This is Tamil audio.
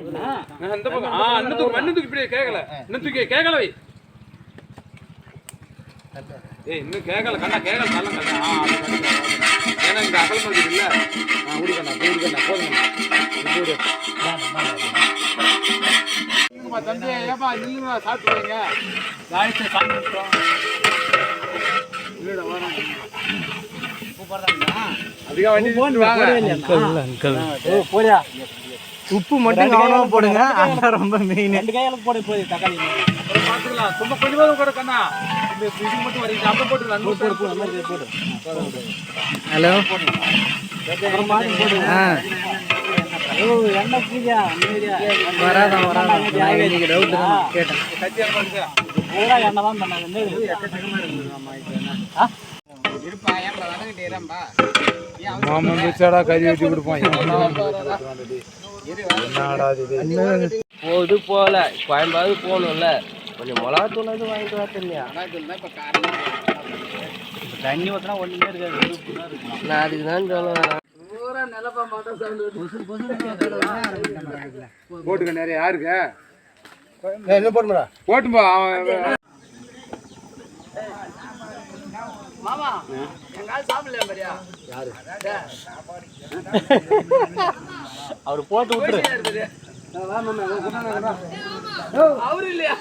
இந்த பக்கம் அண்ணத்துக்கு இப்படி கேட்கல இன்னத்துக்கு கேட்கல வை ஏய் இன்னும் கேட்கல கண்ணா கேட்கல நல்ல கண்ணா ஏன்னா இந்த அகல் மாதிரி இல்ல ஊடிக்கண்ணா போதும் தம்பி ஏப்பா நீங்க சாப்பிட்டுருவீங்க காய்ச்சல் சாப்பிட்டோம் இல்லடா வரோம் அதிக வண்டி போறியா உப்பு மட்டும் கவனமா போடுங்க அதான் ரொம்ப மெயின் 2 கையில போடு போய் தக்காளி பாத்துக்கலாம் சும்மா கொஞ்சமா கூட கண்ணா இந்த இது மட்டும் வரீங்க அப்ப போட்டுலாம் போடு ஹலோ போடு என்ன பூஜா வராத நீங்க டவுட் கேட்டேன் சத்தியா பண்ணுங்க பூரா என்ன தான் பண்ணாங்க எக்கச்சக்கமா இருக்கு இருப்பா ஏன்டா வடங்கிட்டே ஏறம்பா மாமன் வெச்சடா கறி வெட்டி கொடுப்பான் என்னடா இது போது போல கோயம்பாடு போணும்ல கொஞ்சம் மிளகா தூள் வந்து வாங்கிட்டு வர தெரியா இப்ப தண்ணி ஊத்தினா ஒண்ணுமே இருக்காது நான் அதுக்கு தான் சொல்லுவேன் பூரா நிலப்பா மாட்டோம் போட்டுக்க நிறைய யாருக்கு என்ன போட்டுடா போட்டுப்பா மாமா எங்கால சாப்பிடல மாதிரியா யாரு அவர் போட்டு விட்டுரு அவரு இல்லையா